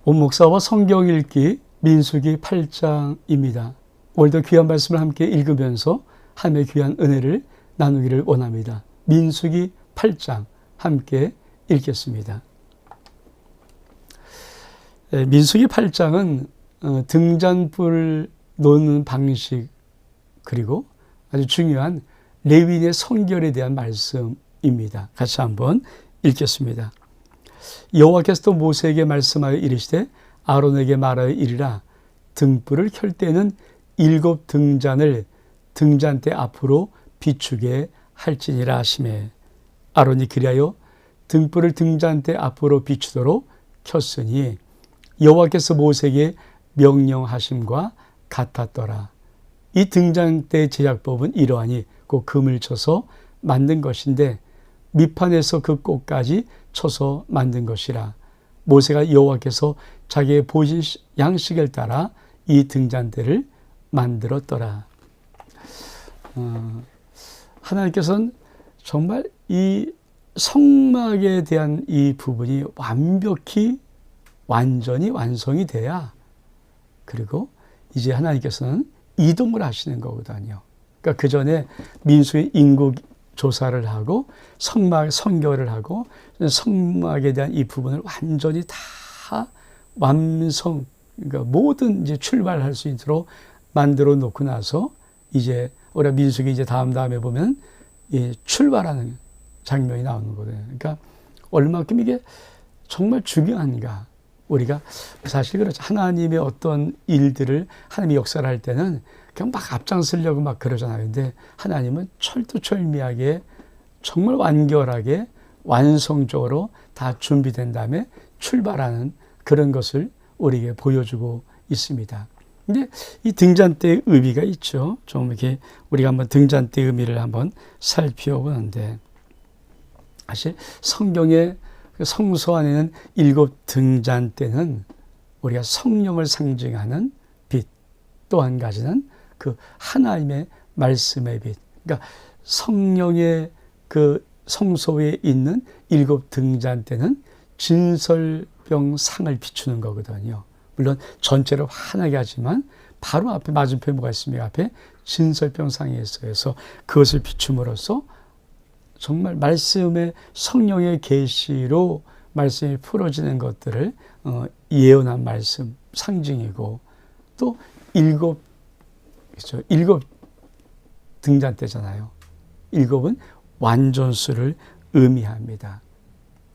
온 목사와 성경 읽기 민수기 8장입니다. 오늘도 귀한 말씀을 함께 읽으면서 하나님의 귀한 은혜를 나누기를 원합니다. 민수기 8장 함께 읽겠습니다. 민수기 8장은 등잔불 놓는 방식 그리고 아주 중요한 레위인의 성결에 대한 말씀입니다. 같이 한번 읽겠습니다. 여호와께서 또 모세에게 말씀하여 이르시되 아론에게 말하여 이르라 등불을 켤 때는 7 등잔을 등잔대 앞으로 비추게 할지니라 하시매 아론이 그리하여 등불을 등잔대 앞으로 비추도록 켰으니 여호와께서 모세에게 명령하심과 같았더라. 이 등잔대 제작법은 이러하니 곧 금을 쳐서 만든 것인데 밑판에서 그 꼭까지 쳐서 만든 것이라. 모세가 여호와께서 자기의 보신 양식을 따라 이 등잔대를 만들었더라. 하나님께서는 정말 이 성막에 대한 이 부분이 완전히 완성이 돼야 그리고 이제 하나님께서는 이동을 하시는 거거든요. 그러니까 그 전에 민수의 인구 조사를 하고 성결을 하고 성막에 대한 이 부분을 완전히 다 완성, 그러니까 모든 이제 출발할 수 있도록 만들어 놓고 나서 이제 우리가 민수기 이제 다음에 보면 출발하는 장면이 나오는 거예요. 그러니까 얼마큼 이게 정말 중요한가. 우리가 사실 그렇죠. 하나님의 어떤 일들을 하나님의 역사를 할 때는 그냥 막 앞장서려고 막 그러잖아요. 근데 하나님은 철두철미하게 정말 완결하게 완성적으로 다 준비된 다음에 출발하는 그런 것을 우리에게 보여주고 있습니다. 근데 이 등잔대의 의미가 있죠. 좀 이렇게 우리가 한번 등잔대의 의미를 한번 살펴보는데 사실 성경의 성소 안에는 7 등잔대는 우리가 성령을 상징하는 빛, 또 한 가지는 그 하나님의 말씀의 빛. 그러니까 성령의 그 성소에 있는 7 등잔대는 진설병 상을 비추는 거거든요. 물론 전체를 환하게 하지만 바로 앞에 맞은편에 뭐가 있습니까? 앞에 진설병 상이 있어요. 그래서 그것을 비춤으로써 정말 말씀의 성령의 계시로 말씀이 풀어지는 것들을 예언한 말씀 상징이고 또 7 등잔대잖아요. 7은 완전수를 의미합니다.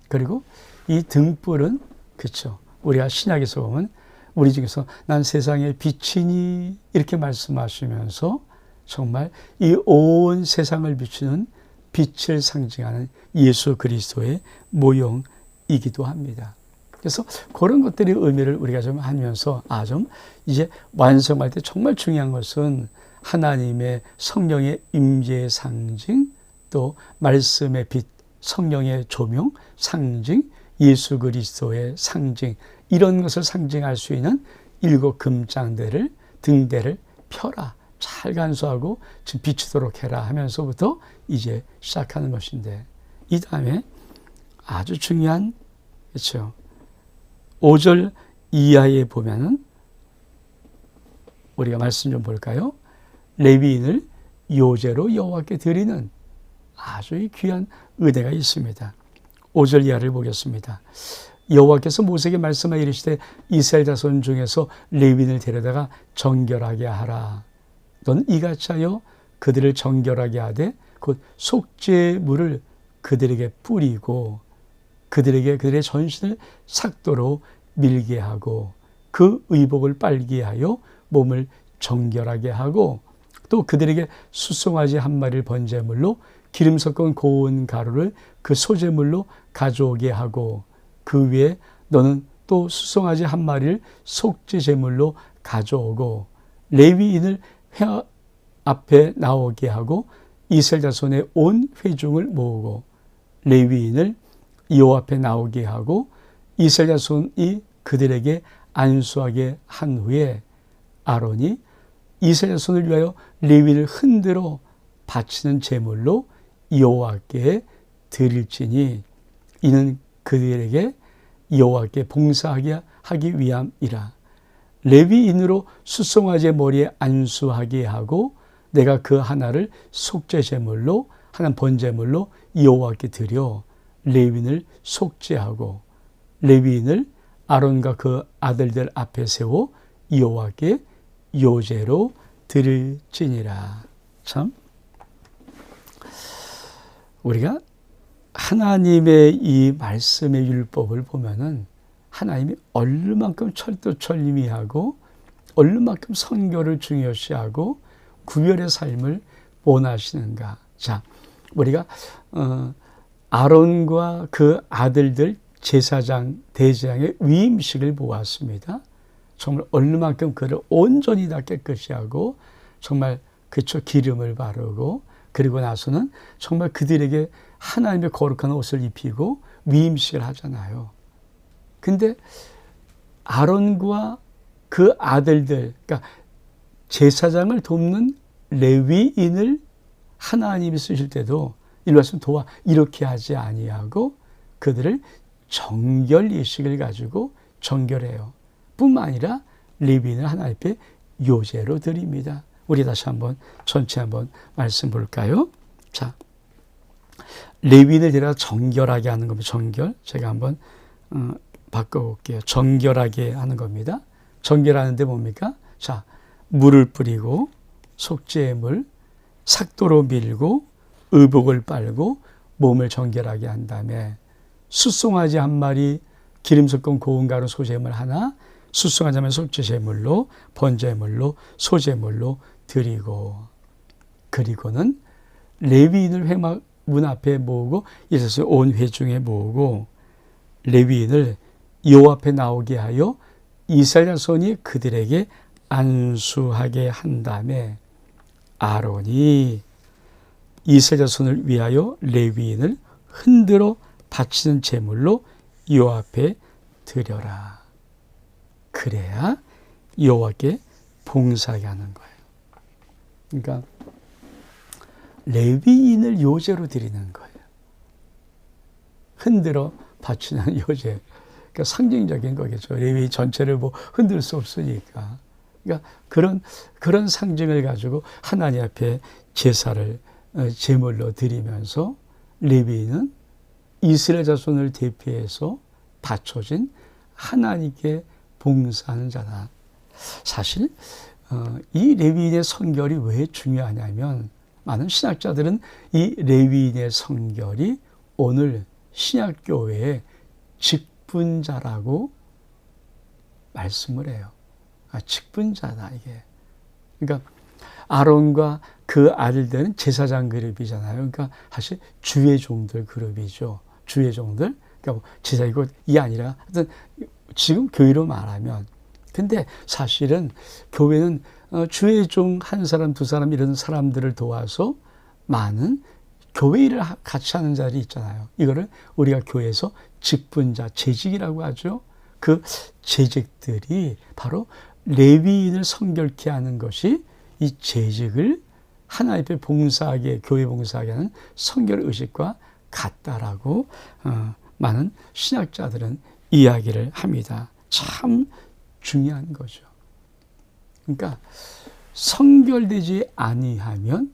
그리고 이 등불은 그렇죠. 우리가 신약에서 보면 우리 중에서 난 세상의 빛이니 이렇게 말씀하시면서 정말 이 온 세상을 비추는 빛을 상징하는 예수 그리스도의 모형이기도 합니다. 그래서 그런 것들의 의미를 우리가 좀 하면서 좀 이제 완성할 때 정말 중요한 것은 하나님의 성령의 임재의 상징, 또 말씀의 빛, 성령의 조명, 상징, 예수 그리스도의 상징, 이런 것을 상징할 수 있는 7 금장대를 등대를 펴라. 잘 간수하고 지금 비추도록 해라 하면서부터 이제 시작하는 것인데 이 다음에 아주 중요한 그렇죠. 5절 이하에 보면은 우리가 말씀 좀 볼까요? 레위인을 요제로 여호와께 드리는 아주 귀한 은혜가 있습니다. 5절 이하를 보겠습니다. 여호와께서 모세에게 말씀하여 이르시되 이스라엘 자손 중에서 레위인을 데려다가 정결하게 하라. 너는 이같이 하여 그들을 정결하게 하되 곧 속죄의 물을 그들에게 뿌리고 그들에게 그들의 전신을 삭도로 밀게 하고 그 의복을 빨게 하여 몸을 정결하게 하고 또 그들에게 수송아지 한 마리를 번제물로 기름 섞은 고운 가루를 그 소제물로 가져오게 하고 그 위에 너는 또 수송아지 한 마리를 속죄 제물로 가져오고 레위인을 회 앞에 나오게 하고 이스라엘 자손의 온 회중을 모으고 레위인을 여호와 앞에 나오게 하고 이스라엘 자손이 그들에게 안수하게 한 후에 아론이 이스라엘 자손을 위하여 레위인을 흔들어 바치는 제물로 여호와께 드릴지니 이는 그들에게 여호와께 봉사하기 위함이라. 레위인으로 수송아지의 머리에 안수하게 하고 내가 그 하나를 속죄제물로 하나는 번제물로 여호와께 드려 레위인을 속죄하고 레위인을 아론과 그 아들들 앞에 세워 여호와께 요제로 드릴지니라. 참 우리가 하나님의 이 말씀의 율법을 보면은 하나님이 얼마만큼 철두철미하고 얼마만큼 선교를 중요시하고 구별의 삶을 원하시는가. 자, 우리가 아론과 그 아들들 제사장, 대제장의 위임식을 보았습니다. 정말 얼마만큼 그를 온전히 다 깨끗이 하고 정말 그쵸 기름을 바르고 그리고 나서는 정말 그들에게 하나님의 거룩한 옷을 입히고 위임식을 하잖아요. 근데 아론과 그 아들들, 그러니까 제사장을 돕는 레위인을 하나님이 쓰실 때도 일로 왔으면 도와 이렇게 하지 아니하고 그들을 정결 예식을 가지고 정결해요. 뿐만 아니라 레위인을 하나님 앞에 요제로 드립니다. 우리 다시 한번 전체 한번 말씀 볼까요? 자, 레위인을 데려다 정결하게 하는 겁니다. 정결. 제가 한번 바꿔볼게요. 정결하게 하는 겁니다. 정결하는데 뭡니까? 자, 물을 뿌리고 속죄물, 삭도로 밀고 의복을 빨고 몸을 정결하게 한 다음에 숫송아지 한 마리, 기름 섞은 고운 가루 소제물 하나, 숫송아지 하면 속죄제물로, 번제물로, 소제물로 드리고 그리고는 레위인을 회막 문 앞에 모으고 이래서 온 회중에 모으고 레위인을 여호와 앞에 나오게 하여 이스라엘 자손이 그들에게 안수하게 한 다음에 아론이 이스라엘 자손을 위하여 레위인을 흔들어 바치는 제물로 여호와 앞에 드려라. 그래야 여호와께 봉사하게 하는 거예요. 그러니까 레위인을 요제로 드리는 거예요. 흔들어 바치는 요제. 그러니까 상징적인 거겠죠. 레위 전체를 뭐 흔들 수 없으니까. 그러니까 그런 상징을 가지고 하나님 앞에 제사를 제물로 드리면서 레위인은 이스라엘 자손을 대표해서 바쳐진 하나님께 봉사하는 자다. 사실 이 레위인의 성결이 왜 중요하냐면 많은 신학자들은 이 레위인의 성결이 오늘 신약교회의 직분자라고 말씀을 해요. 직분자다 이게. 그러니까 아론과 그 아들들은 제사장 그룹이잖아요. 그러니까 사실 주의 종들 그룹이죠. 주의 종들. 그러니까 제사이고 이 아니라 하여튼 지금 교회로 말하면 근데 사실은 교회는 주의 종 한 사람 두 사람 이런 사람들을 도와서 많은 교회 일을 같이 하는 자리 있잖아요. 이거를 우리가 교회에서 직분자, 재직이라고 하죠. 그 재직들이 바로 레위인을 성결케 하는 것이 이 재직을 하나님 앞에 봉사하게, 교회 봉사하게 하는 성결 의식과 같다라고 많은 신학자들은 이야기를 합니다. 참 중요한 거죠. 그러니까 성결되지 아니하면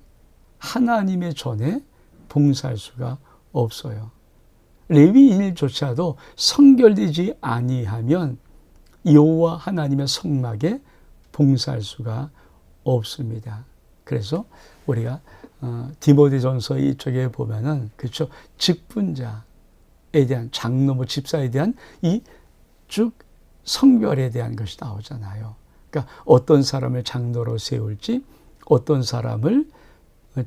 하나님의 전에 봉사할 수가 없어요. 레위인조차도 성결되지 아니하면 여호와 하나님의 성막에 봉사할 수가 없습니다. 그래서 우리가 디모데전서 이쪽에 보면은 그렇죠. 직분자에 대한 장로 뭐 집사에 대한 이 쭉 성결에 대한 것이 나오잖아요. 그러니까 어떤 사람을 장로로 세울지 어떤 사람을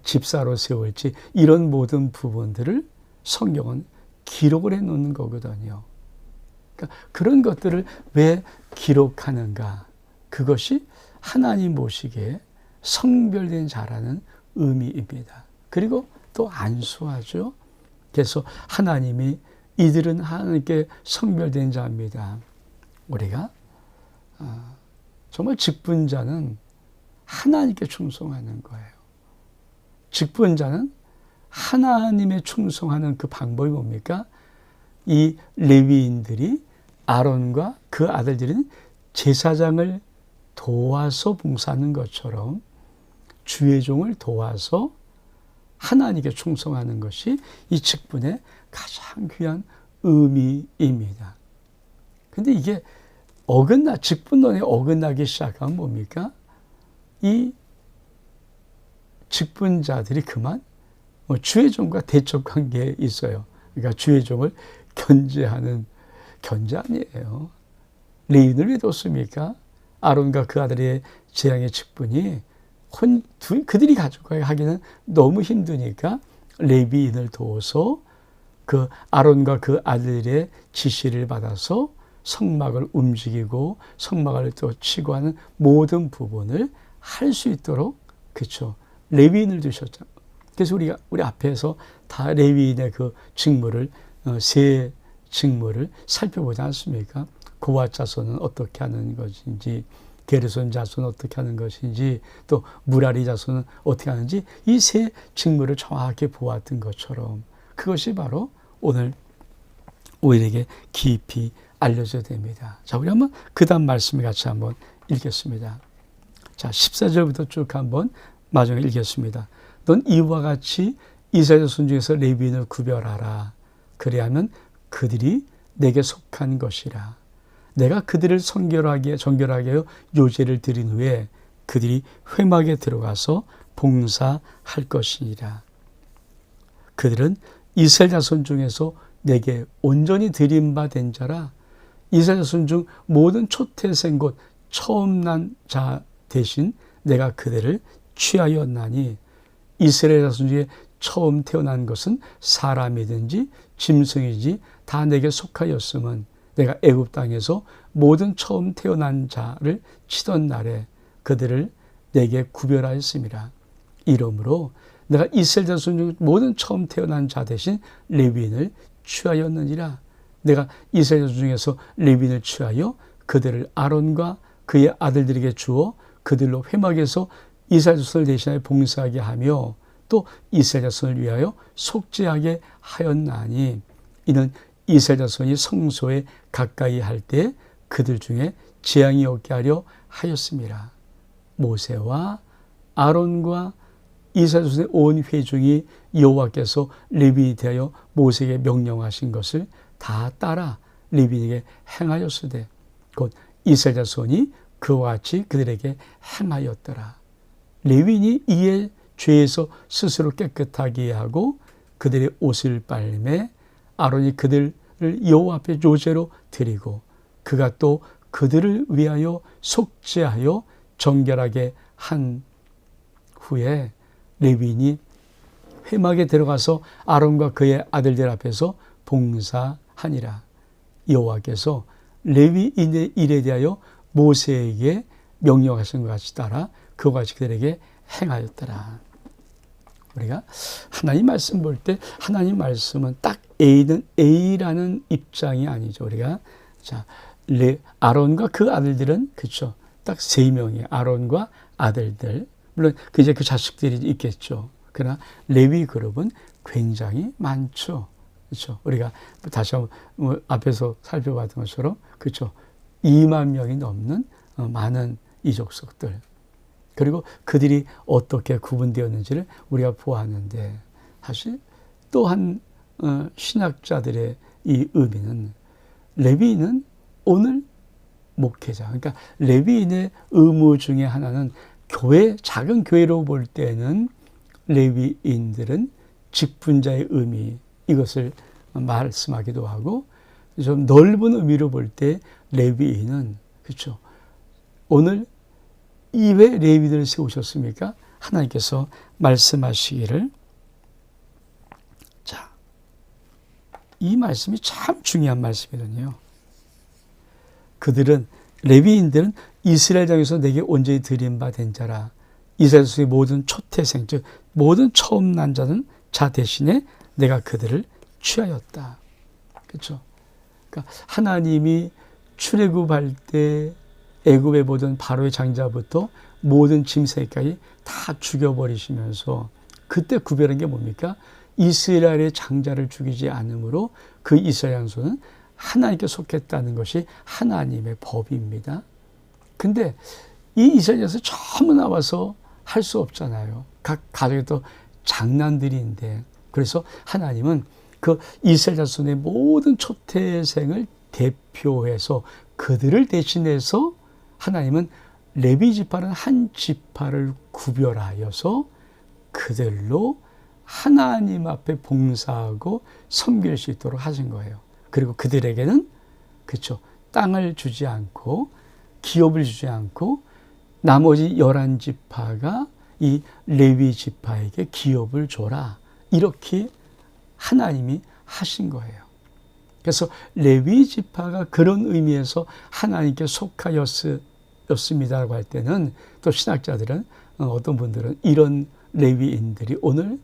집사로 세울지 이런 모든 부분들을 성경은 기록을 해놓는 거거든요. 그러니까 그런 것들을 왜 기록하는가? 그것이 하나님 보시기에 성별된 자라는 의미입니다. 그리고 또 안수하죠. 그래서 하나님이 이들은 하나님께 성별된 자입니다. 우리가 정말 직분자는 하나님께 충성하는 거예요. 직분자는 하나님의 충성하는 그 방법이 뭡니까? 이 레위인들이 아론과 그 아들들은 제사장을 도와서 봉사하는 것처럼 주의 종을 도와서 하나님께 충성하는 것이 이 직분의 가장 귀한 의미입니다. 근데 이게 직분론에 어긋나기 시작하면 뭡니까? 이 직분자들이 그만 주의 종과 대척 관계에 있어요. 그러니까 주의 종을 견제 아니에요. 레위인을 왜 뒀습니까? 아론과 그 아들의 재앙의 직분이 그들이 가지고 하기는 너무 힘드니까 레위인을 둬서 그 아론과 그 아들의 지시를 받아서 성막을 움직이고 성막을 또 치고 하는 모든 부분을 할 수 있도록 그렇죠. 레위인을 두셨죠. 그래서 우리 앞에서 다 레위인의 그 직무를 세 직무를 살펴보지 않습니까? 고핫 자손은 어떻게 하는 것인지, 게르손 자손은 어떻게 하는 것인지, 또 무라리 자손은 어떻게 하는지 이 세 직무를 정확하게 보았던 것처럼 그것이 바로 오늘 우리에게 깊이 알려져야 됩니다. 자, 우리 한번 그 다음 말씀을 같이 한번 읽겠습니다. 자, 14절부터 쭉 한번 마지막에 읽겠습니다. 넌 이와 같이 이스라엘 자손 중에서 레위인을 구별하라. 그리하면 그들이 내게 속한 것이라. 내가 그들을 정결하게 하여 요제를 드린 후에 그들이 회막에 들어가서 봉사할 것이니라. 그들은 이스라엘 자손 중에서 내게 온전히 드린 바 된 자라. 이스라엘 자손 중 모든 초태생 곧 처음 난 자 대신 내가 그들을 취하였나니, 이스라엘 자손 중에 처음 태어난 것은 사람이든지 짐승이든지 다 내게 속하였음은 내가 애굽 땅에서 모든 처음 태어난 자를 치던 날에 그들을 내게 구별하였음이라. 이러므로 내가 이스라엘 자손 중 모든 처음 태어난 자 대신 레위인을 취하였느니라. 내가 이스라엘 자손 중에서 레위인을 취하여 그들을 아론과 그의 아들들에게 주어 그들로 회막에서 이스라엘 자손을 대신하여 봉사하게 하며 또 이스라엘 자손을 위하여 속죄하게 하였나니, 이는 이스라엘 자손이 성소에 가까이 할 때 그들 중에 재앙이 없게 하려 하였습니다. 모세와 아론과 이스라엘 자손의 온 회중이 여호와께서 레위인이 되어 모세에게 명령하신 것을 다 따라 레위인에게 행하였으되 곧 이스라엘 자손이 그와 같이 그들에게 행하였더라. 레위인이 이에 죄에서 스스로 깨끗하게 하고 그들의 옷을 빨매 아론이 그들을 여호와 앞에 요제로 드리고 그가 또 그들을 위하여 속죄하여 정결하게 한 후에 레위인이 회막에 들어가서 아론과 그의 아들들 앞에서 봉사하니라. 여호와께서 레위인의 일에 대하여 모세에게 명령하신 것 같이 따라 그와 같이 그들에게 행하였더라. 우리가 하나님 말씀 볼 때 하나님 말씀은 딱 A는 A라는 입장이 아니죠. 우리가 자, 아론과 그 아들들은 그렇죠. 딱 세 명이에요. 아론과 아들들. 물론 이제 그 자식들이 있겠죠. 그러나 레위 그룹은 굉장히 많죠. 그렇죠. 우리가 다시 한번 앞에서 살펴봤던 것처럼 그렇죠. 2만 명이 넘는 많은 이족속들. 그리고 그들이 어떻게 구분되었는지를 우리가 보았는데, 사실 또한 신학자들의 이 의미는 레위인은 오늘 목회자, 그러니까 레위인의 의무 중에 하나는 작은 교회로 볼 때는 레위인들은 직분자의 의미, 이것을 말씀하기도 하고, 좀 넓은 의미로 볼 때 레위인은 그렇죠. 오늘 이외 레위인을 세우셨습니까? 하나님께서 말씀하시기를, 자, 이 말씀이 참 중요한 말씀이거든요. 레위인들은 이스라엘 중에서 내게 온전히 드린 바 된 자라. 이스라엘 속의 모든 초태생, 즉 모든 처음 난 자 대신에 내가 그들을 취하였다. 그렇죠? 그러니까 하나님이 출애굽할 때 애굽에 모든 바로의 장자부터 모든 짐승까지 다 죽여버리시면서 그때 구별한 게 뭡니까? 이스라엘의 장자를 죽이지 않으므로 그 이스라엘 양손은 하나님께 속했다는 것이 하나님의 법입니다. 근데 이 이스라엘에서 전부 나와서 할 수 없잖아요. 각 가족의 또 장난들인데, 그래서 하나님은 그 이스라엘 자손의 모든 초태생을 대표해서 그들을 대신해서 하나님은 레위 지파는 한 지파를 구별하여서 그들로 하나님 앞에 봉사하고 섬길 수 있도록 하신 거예요. 그리고 그들에게는 그렇죠, 땅을 주지 않고 기업을 주지 않고 나머지 11지파가 이 레위 지파에게 기업을 줘라, 이렇게 하나님이 하신 거예요. 그래서 레위 지파가 그런 의미에서 하나님께 속하였습니다라고 할 때는, 또 신학자들은 어떤 분들은 이런 레위인들이 오늘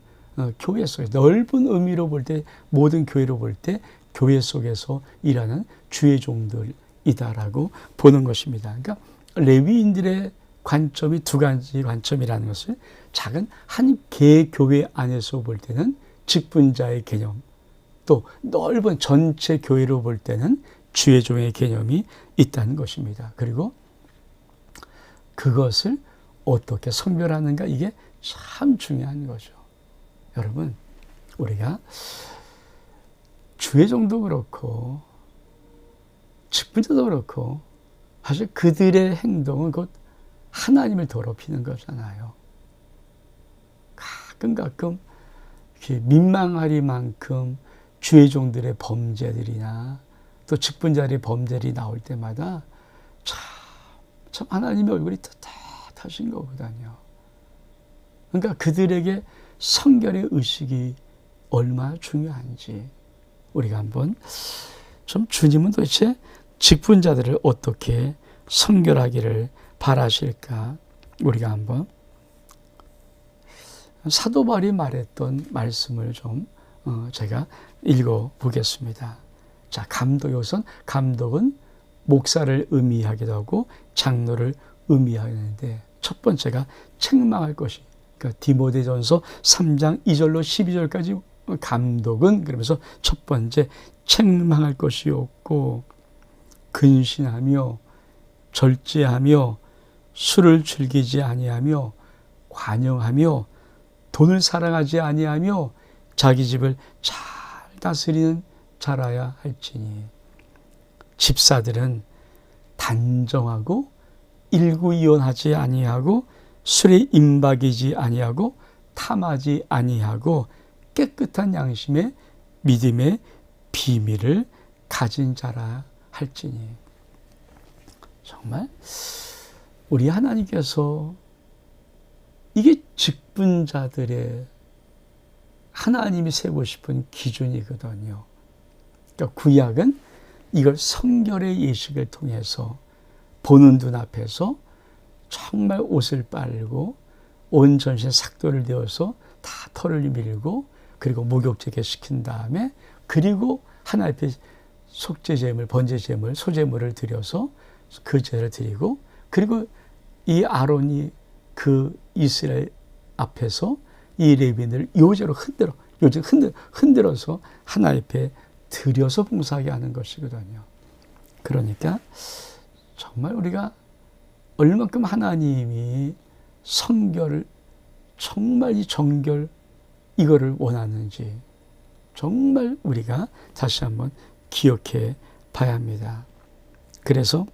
교회 속에 넓은 의미로 볼 때, 모든 교회로 볼 때 교회 속에서 일하는 주의 종들이다라고 보는 것입니다. 그러니까 레위인들의 관점이 두 가지 관점이라는 것을 작은 한 개교회 안에서 볼 때는 직분자의 개념, 또 넓은 전체 교회로 볼 때는 주의 종의 개념이 있다는 것입니다. 그리고 그것을 어떻게 선별하는가, 이게 참 중요한 거죠. 여러분, 우리가 주의 종도 그렇고 직분자도 그렇고 사실 그들의 행동은 곧 하나님을 더럽히는 거잖아요. 가끔 민망하리만큼 주의 종들의 범죄들이나 또 직분자들의 범죄들이 나올 때마다 참 하나님의 얼굴이 떳떳하신 거거든요. 그러니까 그들에게 성결의 의식이 얼마나 중요한지 우리가 한번 좀, 주님은 도대체 직분자들을 어떻게 성결하기를 바라실까, 우리가 한번 사도 바울이 말했던 말씀을 좀 제가 읽어보겠습니다. 자, 감독은 목사를 의미하기도 하고 장로를 의미하는데, 첫 번째가 책망할 것이, 그러니까 디모데전서 3장 2절로 12절까지 감독은 그러면서 첫 번째 책망할 것이 없고 근신하며 절제하며 술을 즐기지 아니하며 관용하며 돈을 사랑하지 아니하며 자기 집을 잘 다스리는 자라야 할지니, 집사들은 단정하고 일구이원하지 아니하고 술에 임박이지 아니하고 탐하지 아니하고 깨끗한 양심의 믿음의 비밀을 가진 자라 할지니. 정말 우리 하나님께서 이게 직분자들의 하나님이 세우고 싶은 기준이거든요. 그러니까 구약은 이걸 성결의 예식을 통해서 보는 눈앞에서 정말 옷을 빨고 온 전신에 삭도를 내어서 다 털을 밀고, 그리고 목욕제게 시킨 다음에, 그리고 하나님 앞에 속죄제물, 번제제물, 소제물을 드려서 그 제를 드리고, 그리고 이 아론이 그 이스라엘 앞에서 이 레위인을 요제로 흔들어서 하나님 앞에 드려서 봉사하게 하는 것이거든요. 그러니까 정말 우리가 얼만큼 하나님이 성결을, 정말 이 정결, 이거를 원하는지 정말 우리가 다시 한번 기억해 봐야 합니다. 그래서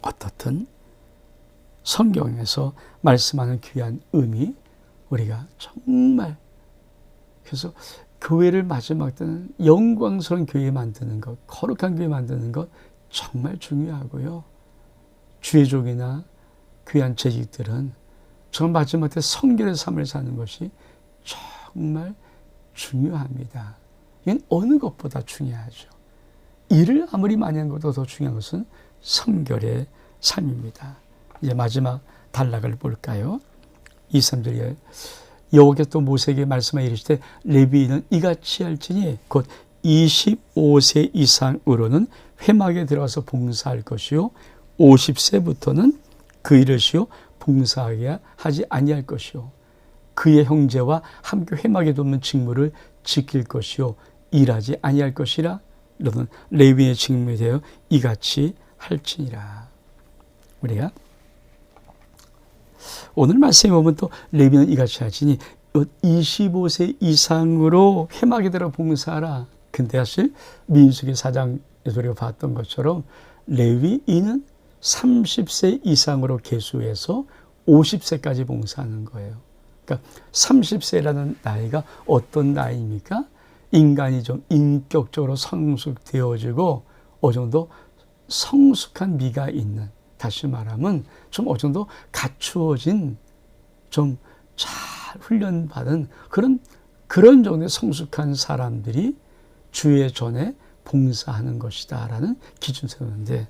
어떻든 성경에서 말씀하는 귀한 의미, 우리가 정말, 그래서 교회를 마지막 때는 영광스러운 교회 만드는 것, 거룩한 교회 만드는 것 정말 중요하고요. 주의 종이나 귀한 재직들은 정말 마지막 때 성결의 삶을 사는 것이 정말 중요합니다. 이건 어느 것보다 중요하죠. 일을 아무리 많이 한 것보다 더 중요한 것은 성결의 삶입니다. 이제 마지막 단락을 볼까요? 2, 3절에 여호와께서 또 모세에게 말씀하여 이르시되 레위인은 이같이 할지니 곧 25세 이상으로는 회막에 들어가서 봉사할 것이요 50세부터는 그 일을 쉬어 봉사하게 하지 아니할 것이요 그의 형제와 함께 회막에 돕는 직무를 지킬 것이요 일하지 아니할 것이라. 너는 레위인의 직분이 되어 이같이 할지니라. 우리가 오늘 말씀에 보면 또 레위인은 이같이 하지니 25세 이상으로 회막에 들어 봉사하라. 근데 사실 민수기 4장에서 우리가 봤던 것처럼 레위인은 30세 이상으로 계수해서 50세까지 봉사하는 거예요. 그러니까 30세라는 나이가 어떤 나이입니까? 인간이 좀 인격적으로 성숙되어지고 어느 정도 성숙한 미가 있는, 다시 말하면 좀 어느 정도 갖추어진, 좀 잘 훈련받은 그런 정도의 성숙한 사람들이 주의 전에 봉사하는 것이다라는 기준 세우는데,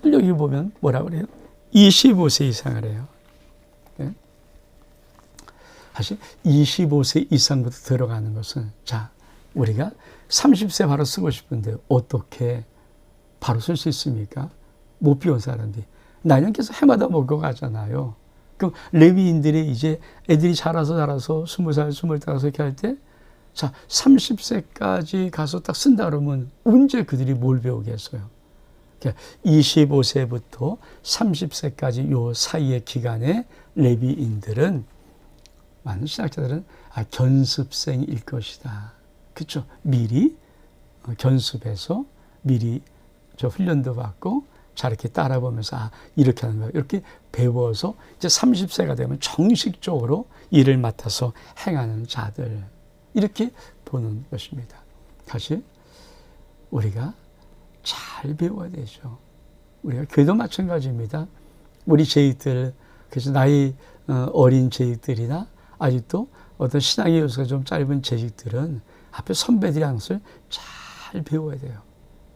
여기 보면 뭐라 그래요? 25세 이상을 해요. 네? 사실 25세 이상부터 들어가는 것은, 자, 우리가 30세 바로 쓰고 싶은데 어떻게 바로 쓸 수 있습니까? 못 배운 사람들이 나년께서 해마다 먹어가잖아요. 그럼 레위인들이 이제 애들이 자라서 20살, 25살 이렇게 할 때, 자, 30세까지 가서 딱 쓴다 그러면 언제 그들이 뭘 배우겠어요? 25세부터 30세까지 요 사이의 기간에 레위인들은, 많은 신학자들은 견습생일 것이다. 그렇죠? 미리 견습해서 미리 저 훈련도 받고 자 이렇게 따라보면서 이렇게 하는 거야. 이렇게 배워서 이제 30세가 되면 정식적으로 일을 맡아서 행하는 자들, 이렇게 보는 것입니다. 사실 우리가 잘 배워야 되죠. 우리가 교회도 마찬가지입니다. 우리 제익들, 그래서 나이 어린 제익들이나 아직도 어떤 신앙의 요소가 좀 짧은 제익들은 앞에 선배들이 하는 것을 잘 배워야 돼요.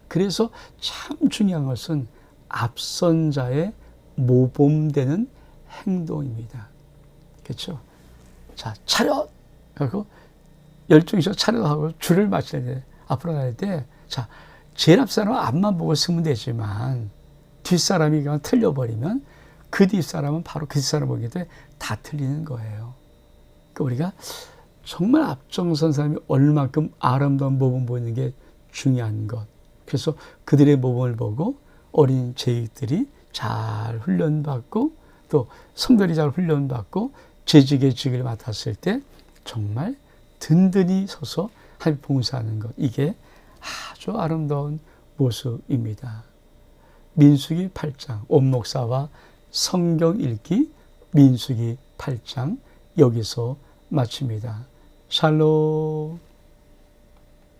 그래서 참 중요한 것은 앞선 자의 모범되는 행동입니다. 그렇죠? 자, 차렷! 하고 열중해서 차렷하고 줄을 맞춰야 돼. 앞으로 갈 때, 자, 제일 앞 사람은 앞만 보고 쓰면 되지만 뒷사람이 그냥 틀려버리면 그 뒷사람은 바로 그 뒷사람 보게 돼 다 틀리는 거예요. 그러니까 우리가 정말 앞장선 사람이 얼마큼 아름다운 모범 보이는 게 중요한 것. 그래서 그들의 모범을 보고 어린 제익들이 잘 훈련받고 또 성들이 잘 훈련받고 재직의 직을 맡았을 때 정말 든든히 서서 하나님 봉사하는 것, 이게 아주 아름다운 모습입니다. 민수기 8장, 온 목사와 성경 읽기 민수기 8장 여기서 마칩니다. 샬롬.